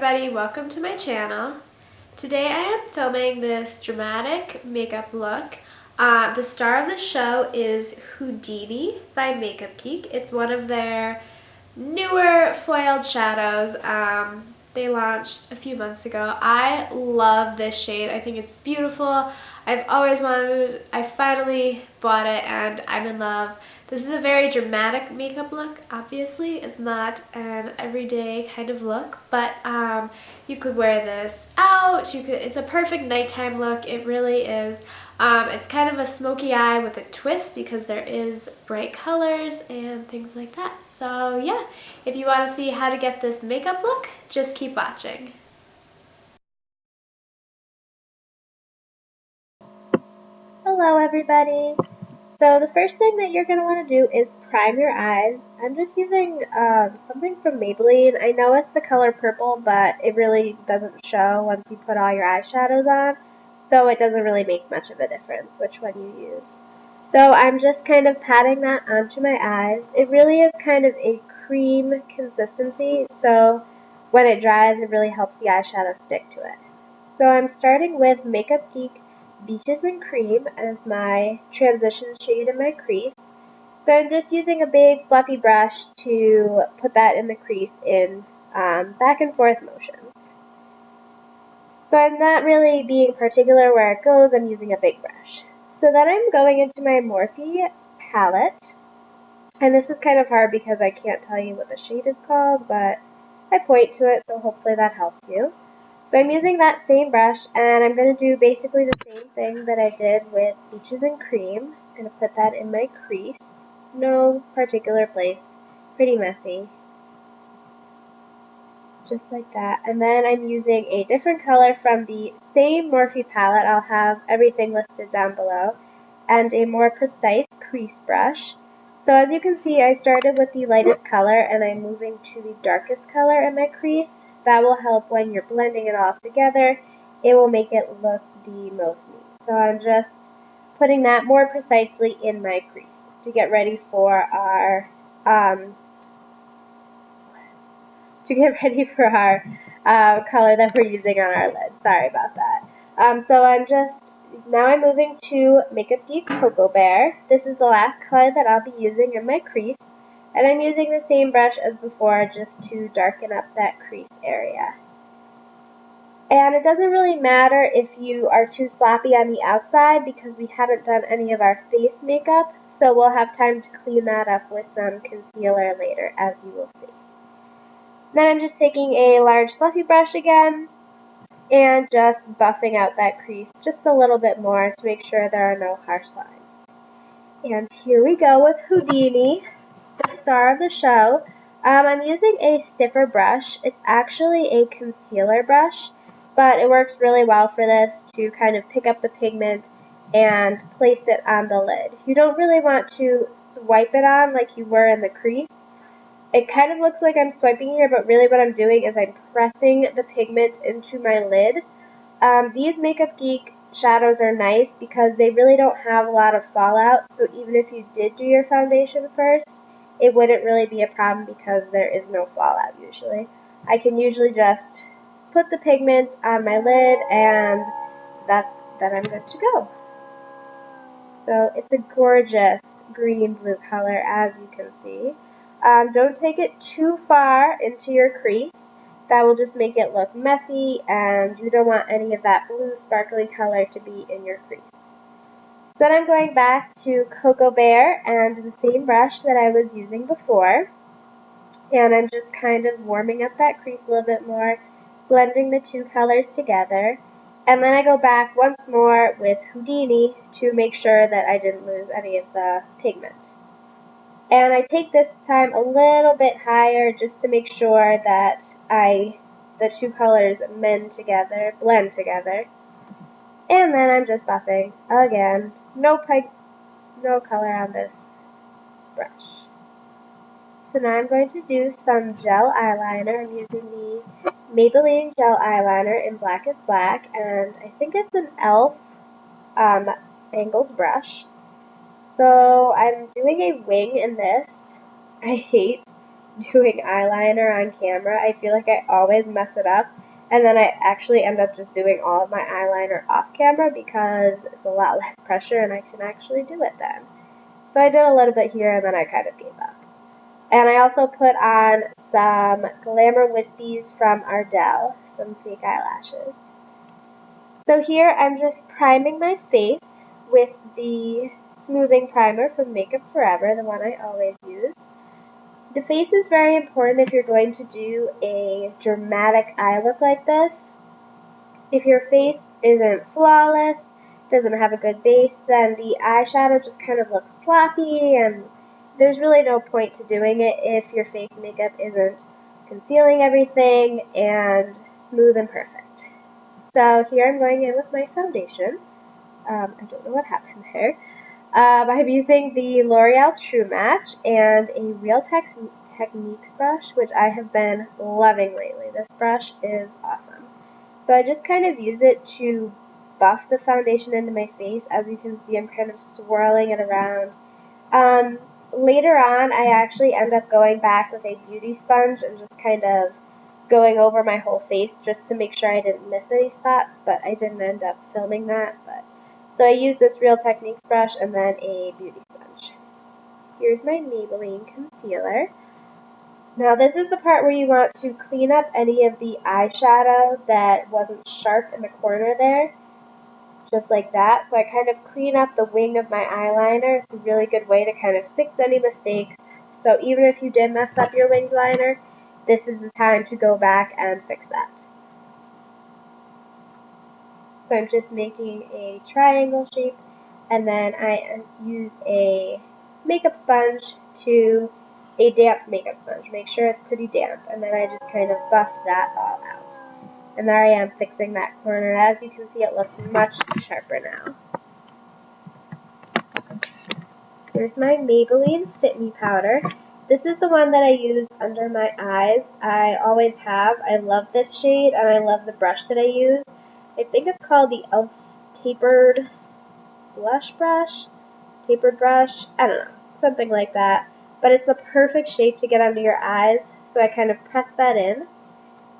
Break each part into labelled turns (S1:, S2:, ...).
S1: everybody, welcome to my channel. Today I am filming this dramatic makeup look. The star of the show is Houdini by Makeup Geek. It's one of their newer foiled shadows. They launched a few months ago. I love this shade. I think it's beautiful. I've always wanted, I finally bought it and I'm in love. This is a very dramatic makeup look, obviously. It's not an everyday kind of look, but you could wear this out. It's a perfect nighttime look. It really is. It's kind of a smoky eye with a twist because there is bright colors and things like that. So yeah, if you want to see how to get this makeup look, just keep watching.
S2: Hello everybody! So the first thing that you're going to want to do is prime your eyes. I'm just using something from Maybelline. I know it's the color purple, but it really doesn't show once you put all your eyeshadows on, so it doesn't really make much of a difference which one you use. So I'm just kind of patting that onto my eyes. It really is kind of a cream consistency, so when it dries it really helps the eyeshadow stick to it. So I'm starting with Makeup Geek Beaches and Cream as my transition shade in my crease. So I'm just using a big fluffy brush to put that in the crease in back and forth motions. So I'm not really being particular where it goes, I'm using a big brush. So then I'm going into my Morphe palette. And this is kind of hard because I can't tell you what the shade is called, but I point to it, so hopefully that helps you. So I'm using that same brush, and I'm going to do basically the same thing that I did with Beaches and Cream. I'm going to put that in my crease. No particular place. Pretty messy. Just like that. And then I'm using a different color from the same Morphe palette. I'll have everything listed down below. And a more precise crease brush. So as you can see, I started with the lightest color and I'm moving to the darkest color in my crease. That will help when you're blending it all together. It will make it look the most neat. So I'm just putting that more precisely in my crease to get ready for our color that we're using on our lid. Sorry about that. So now I'm moving to Makeup Geek Cocoa Bear. This is the last color that I'll be using in my crease. And I'm using the same brush as before just to darken up that crease area. And it doesn't really matter if you are too sloppy on the outside because we haven't done any of our face makeup. So we'll have time to clean that up with some concealer later, as you will see. Then I'm just taking a large fluffy brush again and just buffing out that crease just a little bit more to make sure there are no harsh lines. And here we go with Houdini, the star of the show. I'm using a stiffer brush. It's actually a concealer brush, but it works really well for this to kind of pick up the pigment and place it on the lid. You don't really want to swipe it on like you were in the crease. It kind of looks like I'm swiping here, but really what I'm doing is I'm pressing the pigment into my lid. These Makeup Geek shadows are nice because they really don't have a lot of fallout, so even if you did do your foundation first, it wouldn't really be a problem because there is no fallout usually. I can usually just put the pigment on my lid and then I'm good to go. So it's a gorgeous green-blue color, as you can see. Don't take it too far into your crease. That will just make it look messy, and you don't want any of that blue sparkly color to be in your crease. So then I'm going back to Cocoa Bear and the same brush that I was using before. And I'm just kind of warming up that crease a little bit more, blending the two colors together. And then I go back once more with Houdini to make sure that I didn't lose any of the pigment. And I take this time a little bit higher just to make sure that the two colors blend together. And then I'm just buffing again. No color on this brush. So now I'm going to do some gel eyeliner. I'm using the Maybelline gel eyeliner in Black is Black, and I think it's an e.l.f. Angled brush. So I'm doing a wing in this. I hate doing eyeliner on camera. I feel like I always mess it up, and then I actually end up just doing all of my eyeliner off camera because it's a lot less pressure and I can actually do it then. So I did a little bit here and then I kind of gave up. And I also put on some Glamour Wispies from Ardell, some fake eyelashes. So here I'm just priming my face with the smoothing primer from Makeup Forever, the one I always use. The face is very important if you're going to do a dramatic eye look like this. If your face isn't flawless, doesn't have a good base, then the eyeshadow just kind of looks sloppy, and there's really no point to doing it if your face makeup isn't concealing everything and smooth and perfect. So here I'm going in with my foundation. I don't know what happened there. I'm using the L'Oreal True Match and a Real Techniques brush, which I have been loving lately. This brush is awesome. So I just kind of use it to buff the foundation into my face. As you can see, I'm kind of swirling it around. Later on, I actually end up going back with a beauty sponge and just kind of going over my whole face just to make sure I didn't miss any spots, but I didn't end up filming that. So I use this Real Techniques brush and then a beauty sponge. Here's my Maybelline concealer. Now this is the part where you want to clean up any of the eyeshadow that wasn't sharp in the corner there, just like that. So I kind of clean up the wing of my eyeliner. It's a really good way to kind of fix any mistakes. So even if you did mess up your winged liner, this is the time to go back and fix that. So I'm just making a triangle shape, and then I use a makeup sponge to a damp makeup sponge. Make sure it's pretty damp, and then I just kind of buff that all out. And there I am fixing that corner. As you can see, it looks much sharper now. Here's my Maybelline Fit Me powder. This is the one that I use under my eyes. I always have. I love this shade, and I love the brush that I use. I think it's called the e.l.f. Tapered brush. I don't know, something like that. But it's the perfect shape to get under your eyes, so I kind of press that in.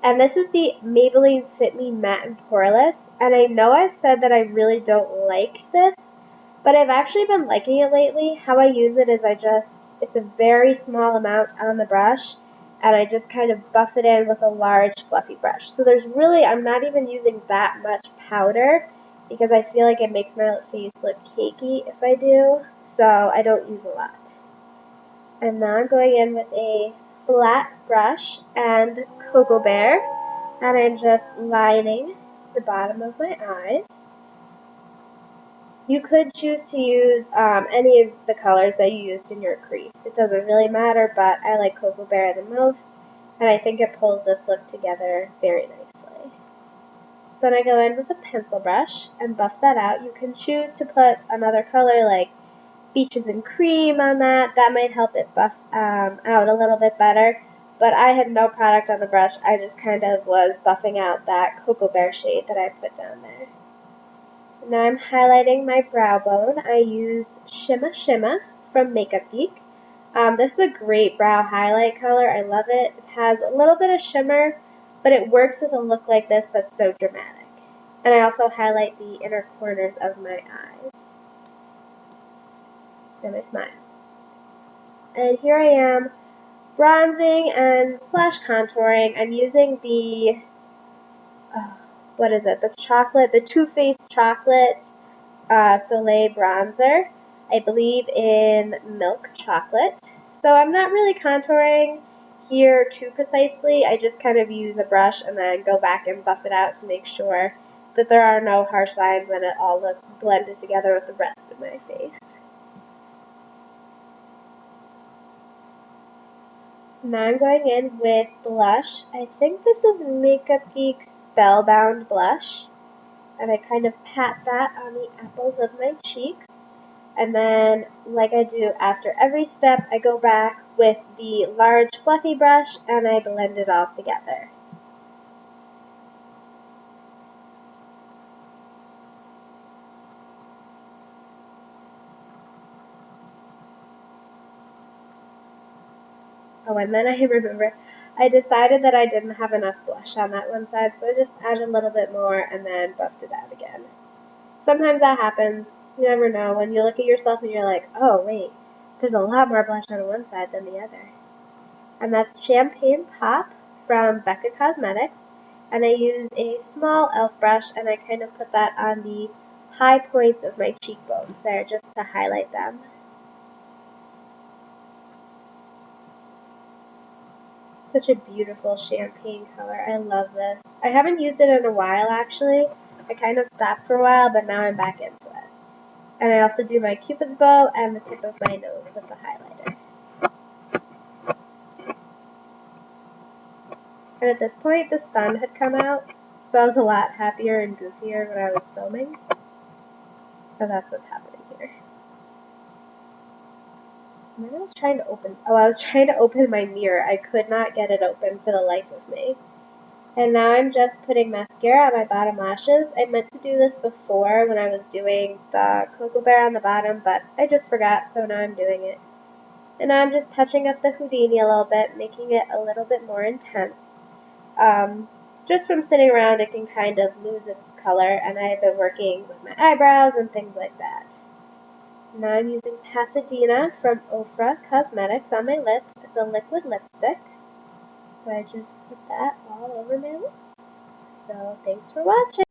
S2: And this is the Maybelline Fit Me Matte and Poreless, and I know I've said that I really don't like this, but I've actually been liking it lately. How I use it is it's a very small amount on the brush, and I just kind of buff it in with a large fluffy brush. So I'm not even using that much powder because I feel like it makes my face look cakey if I do, so I don't use a lot. And now I'm going in with a flat brush and Cocoa Bear, and I'm just lining the bottom of my eyes. You could choose to use any of the colors that you used in your crease. It doesn't really matter, but I like Cocoa Bear the most, and I think it pulls this look together very nicely. So then I go in with a pencil brush and buff that out. You can choose to put another color like Beaches and Cream on that. That might help it buff out a little bit better. But I had no product on the brush. I just kind of was buffing out that Cocoa Bear shade that I put down there. Now I'm highlighting my brow bone. I used Shimma Shimma from Makeup Geek. This is a great brow highlight color. I love it. It has a little bit of shimmer, but it works with a look like this that's so dramatic. And I also highlight the inner corners of my eyes and my smile. And here I am bronzing and slash contouring. I'm using the the Too Faced Chocolate Soleil bronzer, I believe in Milk Chocolate. So I'm not really contouring here too precisely. I just kind of use a brush and then go back and buff it out to make sure that there are no harsh lines and it all looks blended together with the rest of my face. Now I'm going in with blush. I think this is Makeup Geek's Spellbound blush. And I kind of pat that on the apples of my cheeks. And then, like I do after every step, I go back with the large fluffy brush and I blend it all together. Oh, and then I remember I decided that I didn't have enough blush on that one side, so I just added a little bit more and then buffed it out again. Sometimes that happens. You never know. When you look at yourself and you're like, oh, wait, there's a lot more blush on one side than the other. And that's Champagne Pop from Becca Cosmetics. And I use a small e.l.f. brush, and I kind of put that on the high points of my cheekbones there just to highlight them. Such a beautiful champagne color. I love this. I haven't used it in a while, actually. I kind of stopped for a while, but now I'm back into it. And I also do my Cupid's bow and the tip of my nose with the highlighter. And at this point, the sun had come out, so I was a lot happier and goofier when I was filming. So that's what's happening here. And then I was trying to open my mirror. I could not get it open for the life of me. And now I'm just putting mascara on my bottom lashes. I meant to do this before when I was doing the Cocoa Bear on the bottom, but I just forgot, so now I'm doing it. And now I'm just touching up the Houdini a little bit, making it a little bit more intense. Just from sitting around, it can kind of lose its color, and I've been working with my eyebrows and things like that. Now I'm using Pasadena from Ofra Cosmetics on my lips. It's a liquid lipstick. So I just put that all over my lips. So thanks for watching.